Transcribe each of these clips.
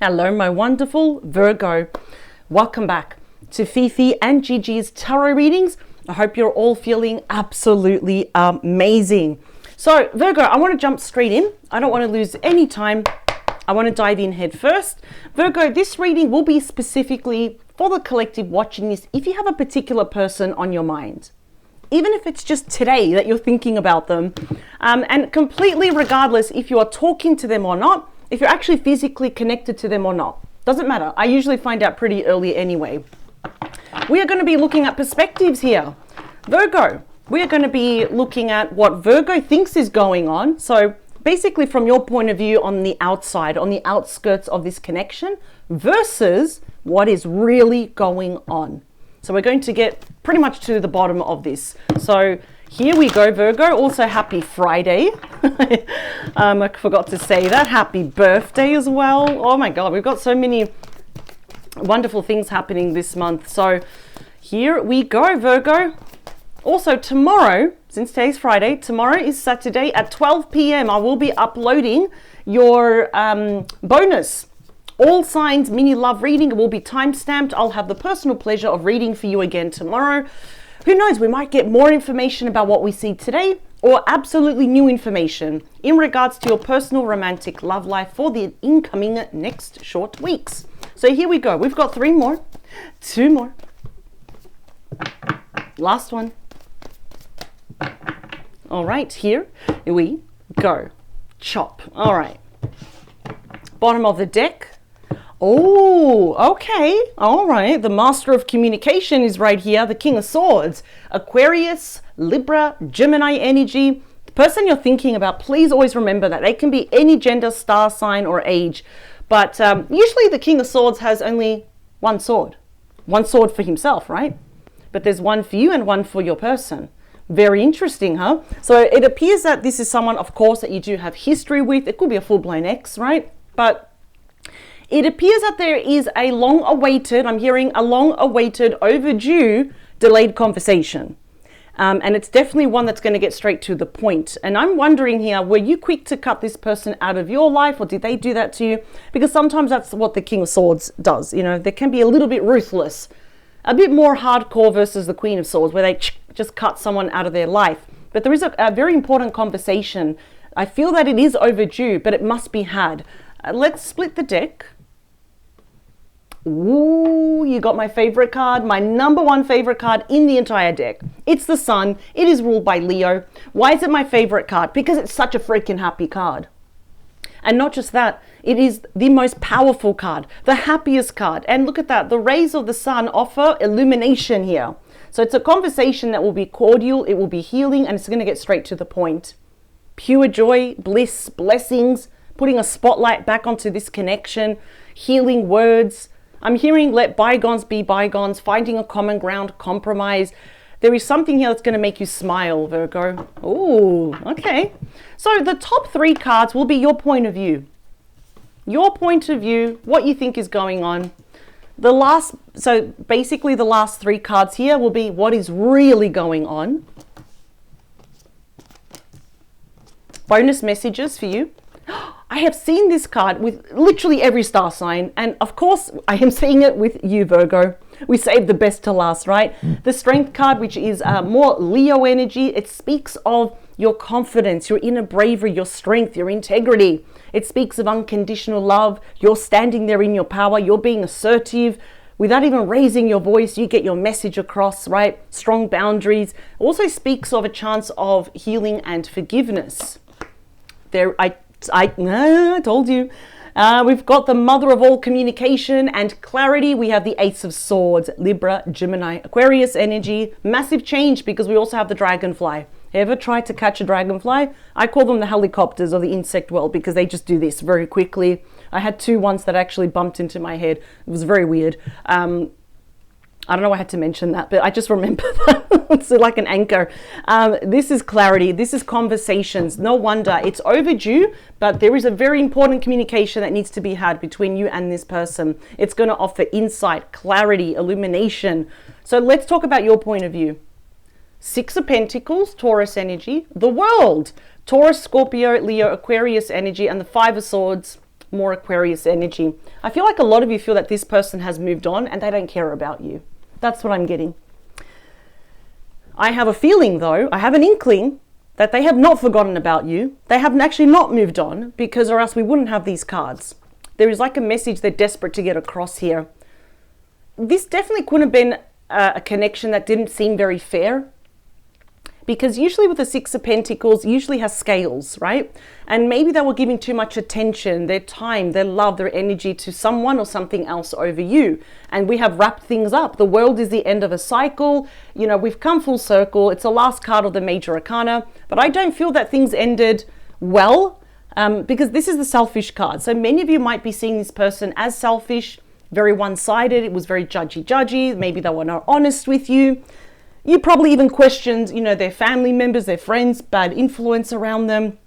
Hello, my wonderful Virgo. Welcome back to Fifi and Gigi's tarot readings. I hope you're all feeling absolutely amazing. So, Virgo, I want to jump straight in. I don't want to lose any time. I want to dive in head first. Virgo, this reading will be specifically for the collective watching this if you have a particular person on your mind. Even if it's just today that you're thinking about them, and completely regardless if you are talking to them or not, if you're actually physically connected to them or not. Doesn't matter. I usually find out pretty early anyway. We are going to be looking at perspectives here. Virgo, we are going to be looking at what Virgo thinks is going on. So basically from your point of view on the outside, on the outskirts of this connection versus what is really going on. So we're going to get pretty much to the bottom of this. So here we go, Virgo. Also, happy Friday. I forgot to say that. Happy birthday as well. Oh my God, we've got so many wonderful things happening this month. So here we go, Virgo. Also, tomorrow, since today's Friday, tomorrow is Saturday at 12 p.m. I will be uploading your bonus All Signs mini love reading. It will be time-stamped. I'll have the personal pleasure of reading for you again tomorrow. Who knows, we might get more information about what we see today or absolutely new information in regards to your personal romantic love life for the incoming next short weeks. So here we go. We've got 3 more, 2 more. Last one. All right, here we go. Chop. All right. Bottom of the deck. Oh, okay. All right. The Master of Communication is right here. The King of Swords. Aquarius, Libra, Gemini energy. The person you're thinking about, please always remember that they can be any gender, star sign, or age. But usually the King of Swords has only one sword. One sword for himself, right? But there's one for you and one for your person. Very interesting, huh? So it appears that this is someone, of course, that you do have history with. It could be a full-blown ex, right? But it appears that there is a long-awaited, I'm hearing a long-awaited, overdue, delayed conversation. And it's definitely one that's going to get straight to the point. And I'm wondering here, were you quick to cut this person out of your life, or did they do that to you? Because sometimes that's what the King of Swords does. You know, they can be a little bit ruthless, a bit more hardcore versus the Queen of Swords, where they just cut someone out of their life. But there is a very important conversation. I feel that it is overdue, but it must be had. Let's split the deck. Ooh, you got my favorite card, my number 1 favorite card in the entire deck. It's the Sun. It is ruled by Leo. Why is it my favorite card? Because it's such a freaking happy card. And not just that, it is the most powerful card, the happiest card. And look at that, the rays of the sun offer illumination here. So it's a conversation that will be cordial, it will be healing, and it's going to get straight to the point. Pure joy, bliss, blessings, putting a spotlight back onto this connection, healing words. I'm hearing let bygones be bygones, finding a common ground, compromise. There is something here that's going to make you smile, Virgo. Ooh, okay. So the top 3 cards will be your point of view. Your point of view, what you think is going on. So basically the last 3 cards here will be what is really going on. Bonus messages for you. I have seen this card with literally every star sign, and of course I am seeing it with you, Virgo. We saved the best to last, right? The Strength card, which is more Leo energy, it speaks of your confidence, your inner bravery, your strength, your integrity. It speaks of unconditional love. You're standing there in your power. You're being assertive. Without even raising your voice, you get your message across, right? Strong boundaries. It also speaks of a chance of healing and forgiveness. I told you. We've got the mother of all communication and clarity. We have the Ace of Swords, Libra, Gemini, Aquarius energy. Massive change because we also have the dragonfly. Ever tried to catch a dragonfly? I call them the helicopters of the insect world because they just do this very quickly. I had 2 once that actually bumped into my head. It was very weird. I don't know why I had to mention that, but I just remember that. It's like an anchor. This is clarity. This is conversations. No wonder. It's overdue, but there is a very important communication that needs to be had between you and this person. It's going to offer insight, clarity, illumination. So let's talk about your point of view. 6 of Pentacles, Taurus energy. The World, Taurus, Scorpio, Leo, Aquarius energy. And the 5 of Swords, More Aquarius energy. I feel like a lot of you feel that this person has moved on and they don't care about you. That's what I'm getting. I have a feeling though, I have an inkling that they have not forgotten about you. They have actually not moved on, because or else we wouldn't have these cards. There is like a message they're desperate to get across here. This definitely couldn't have been a connection that didn't seem very fair, because usually with the Six of Pentacles usually has scales, right? And maybe they were giving too much attention, their time, their love, their energy to someone or something else over you. And we have wrapped things up. The world is the end of a cycle. You know, we've come full circle. It's the last card of the major arcana, but I don't feel that things ended well, because this is the selfish card. So many of you might be seeing this person as selfish, very one-sided. It was very judgy. Maybe they were not honest with you. You probably even questioned, you know, their family members, their friends, bad influence around them.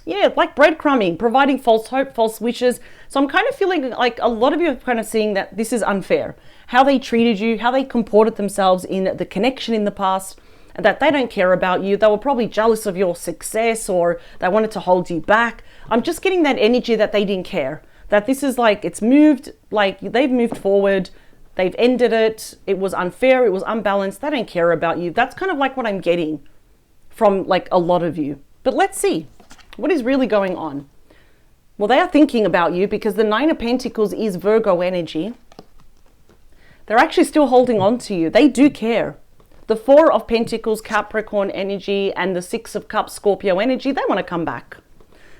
Yeah, like breadcrumbing, providing false hope, false wishes. So I'm kind of feeling like a lot of you are kind of seeing that this is unfair. How they treated you, how they comported themselves in the connection in the past, and that they don't care about you. They were probably jealous of your success, or they wanted to hold you back. I'm just getting that energy that they didn't care. That this is like, it's moved, like they've moved forward. They've ended it. It was unfair. It was unbalanced. They don't care about you. That's kind of like what I'm getting from like a lot of you. But let's see what is really going on. Well, they are thinking about you, because the Nine of Pentacles is Virgo energy. They're actually still holding on to you. They do care. The Four of Pentacles, Capricorn energy, and the Six of Cups, Scorpio energy, they want to come back.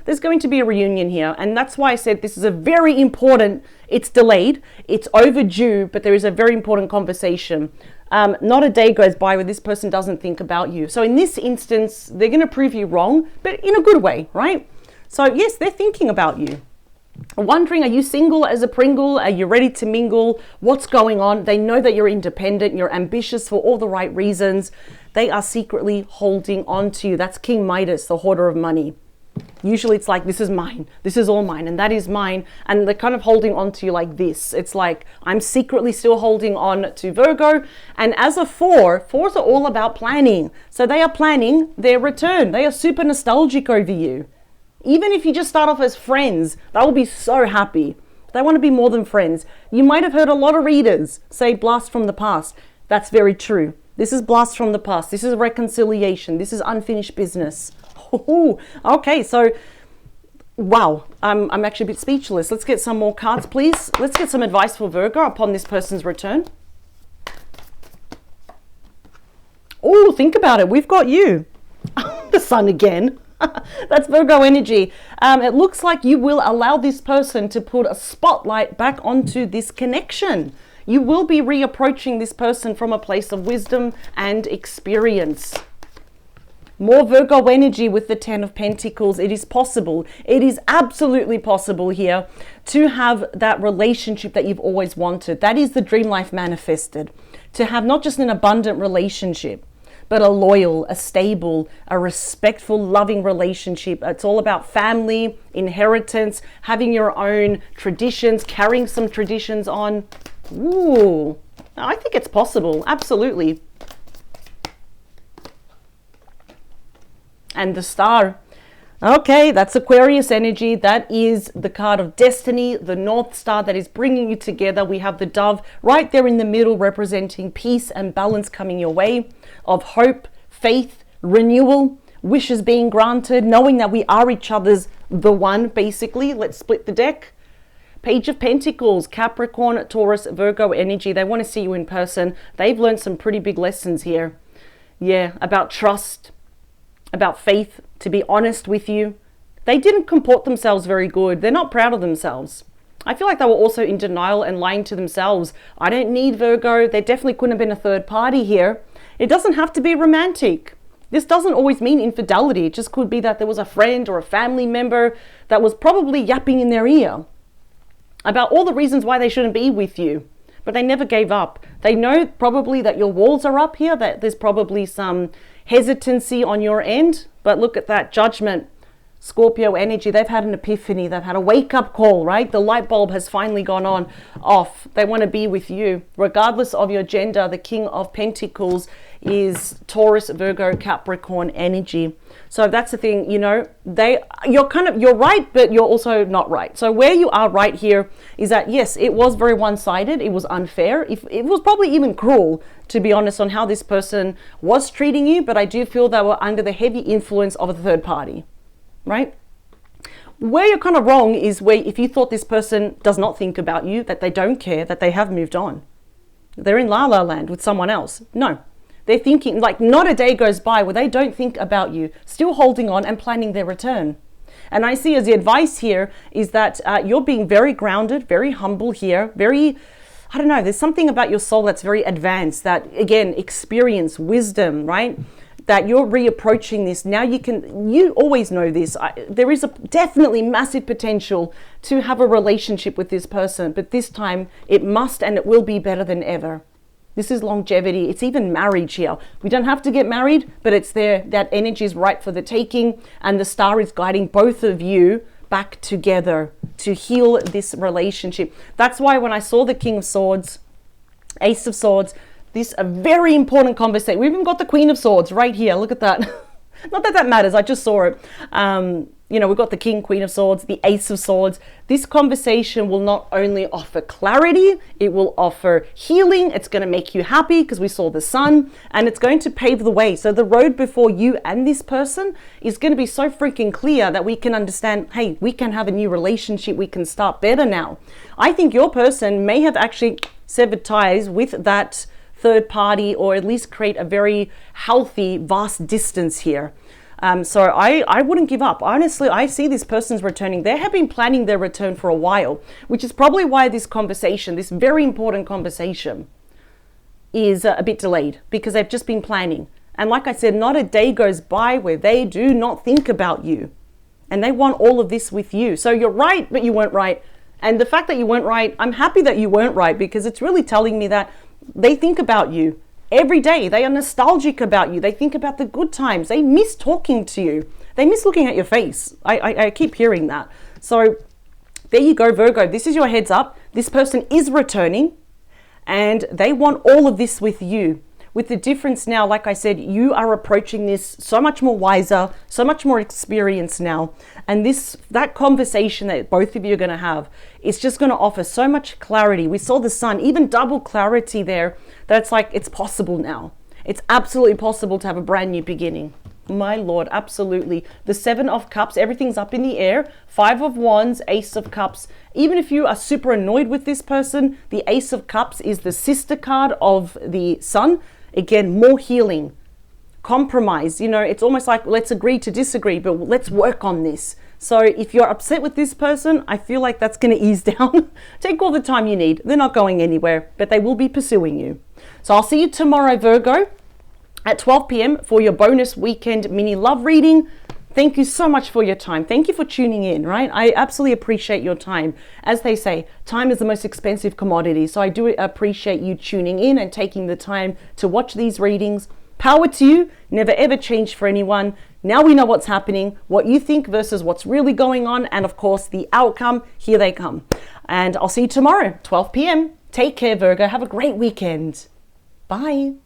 There's going to be a reunion here, and that's why I said this is a very important, it's delayed, it's overdue, but there is a very important conversation. Not a day goes by where this person doesn't think about you. So in this instance, they're going to prove you wrong, but in a good way, right? So yes, they're thinking about you. Wondering, are you single as a Pringle? Are you ready to mingle? What's going on? They know that you're independent, you're ambitious for all the right reasons. They are secretly holding on to you. That's King Midas, the hoarder of money. Usually it's like, this is mine, this is all mine, and that is mine, and they're kind of holding on to you like this. It's like, I'm secretly still holding on to Virgo. And as a fours are all about planning. So they are planning their return. They are super nostalgic over you. Even if you just start off as friends, they will be so happy. They want to be more than friends. You might have heard a lot of readers say blast from the past. That's very true. This is blast from the past. This is reconciliation. This is unfinished business. Ooh, okay, so wow, I'm actually a bit speechless. Let's get some more cards, please. Let's get some advice for Virgo upon this person's return. Oh, think about it. We've got you. The Sun again. That's Virgo energy. It looks like you will allow this person to put a spotlight back onto this connection. You will be reapproaching this person from a place of wisdom and experience. More Virgo energy with the Ten of Pentacles. It is possible. It is absolutely possible here to have that relationship that you've always wanted. That is the dream life manifested. To have not just an abundant relationship, but a loyal, a stable, a respectful, loving relationship. It's all about family, inheritance, having your own traditions, carrying some traditions on. Ooh, I think it's possible. Absolutely. And the Star. Okay, that's Aquarius energy. That is the card of destiny, the North Star that is bringing you together. We have the Dove right there in the middle, representing peace and balance coming your way, of hope, faith, renewal, wishes being granted, knowing that we are each other's the one, basically. Let's split the deck. Page of Pentacles, Capricorn, Taurus, Virgo energy. They want to see you in person. They've learned some pretty big lessons here. Yeah, about trust, about faith, to be honest with you. They didn't comport themselves very good. They're not proud of themselves. I feel like they were also in denial and lying to themselves. I don't need Virgo. There definitely couldn't have been a third party here. It doesn't have to be romantic. This doesn't always mean infidelity. It just could be that there was a friend or a family member that was probably yapping in their ear about all the reasons why they shouldn't be with you. But they never gave up. They know probably that your walls are up here, that there's probably some hesitancy on your end. But look at that Judgment, Scorpio energy. They've had an epiphany. They've had a wake-up call, right? The light bulb has finally gone off. They want to be with you. Regardless of your gender, the King of Pentacles is Taurus, Virgo, Capricorn energy. So that's the thing, you know, you're right, but you're also not right. So where you are right here is that, yes, it was very one-sided. It was unfair. It was probably even cruel, to be honest, on how this person was treating you. But I do feel they were under the heavy influence of a third party, right? Where you're kind of wrong is where if you thought this person does not think about you, that they don't care, that they have moved on. They're in la la land with someone else. No. They're thinking, like, not a day goes by where they don't think about you, still holding on and planning their return. And I see as the advice here is that you're being very grounded, very humble here, very, I don't know, there's something about your soul that's very advanced, that, again, experience, wisdom, right? That you're reapproaching this. Now you always know this. There is definitely massive potential to have a relationship with this person, but this time it must and it will be better than ever. This is longevity. It's even marriage here. We don't have to get married, but it's there. That energy is right for the taking, and the star is guiding both of you back together to heal this relationship. That's why when I saw the King of Swords, Ace of Swords, this a very important conversation. We've even got the Queen of Swords right here. Look at that. Not that that matters. I just saw it. You know, we've got the King, Queen of Swords, the Ace of Swords. This conversation will not only offer clarity, it will offer healing. It's going to make you happy because we saw the sun, and it's going to pave the way. So the road before you and this person is going to be so freaking clear that we can understand, hey, we can have a new relationship. We can start better now. I think your person may have actually severed ties with that third party, or at least create a very healthy, vast distance here. So I wouldn't give up. Honestly, I see this person's returning. They have been planning their return for a while, which is probably why this conversation, this very important conversation, is a bit delayed, because they've just been planning. And like I said, not a day goes by where they do not think about you. And they want all of this with you. So you're right, but you weren't right. And the fact that you weren't right, I'm happy that you weren't right, because it's really telling me that they think about you every day. They are nostalgic about you. They think about the good times. They miss talking to you. They miss looking at your face. I keep hearing that. So there you go, Virgo. This is your heads up. This person is returning, and they want all of this with you. With the difference now, like I said, you are approaching this so much more wiser, so much more experienced now. And that conversation that both of you are going to have is just going to offer so much clarity. We saw the sun, even double clarity there, that it's like, it's possible now. It's absolutely possible to have a brand new beginning. My Lord, absolutely. The 7 of Cups, everything's up in the air. 5 of Wands, Ace of Cups. Even if you are super annoyed with this person, the Ace of Cups is the sister card of the Sun. Again, more healing, compromise. You know, it's almost like, let's agree to disagree, but let's work on this. So if you're upset with this person, I feel like that's going to ease down. Take all the time you need. They're not going anywhere, but they will be pursuing you. So I'll see you tomorrow, Virgo, at 12 p.m. for your bonus weekend mini love reading. Thank you so much for your time. Thank you for tuning in, right? I absolutely appreciate your time. As they say, time is the most expensive commodity. So I do appreciate you tuning in and taking the time to watch these readings. Power to you. Never ever change for anyone. Now we know what's happening, what you think versus what's really going on. And of course, the outcome. Here they come. And I'll see you tomorrow, 12 p.m. Take care, Virgo. Have a great weekend. Bye.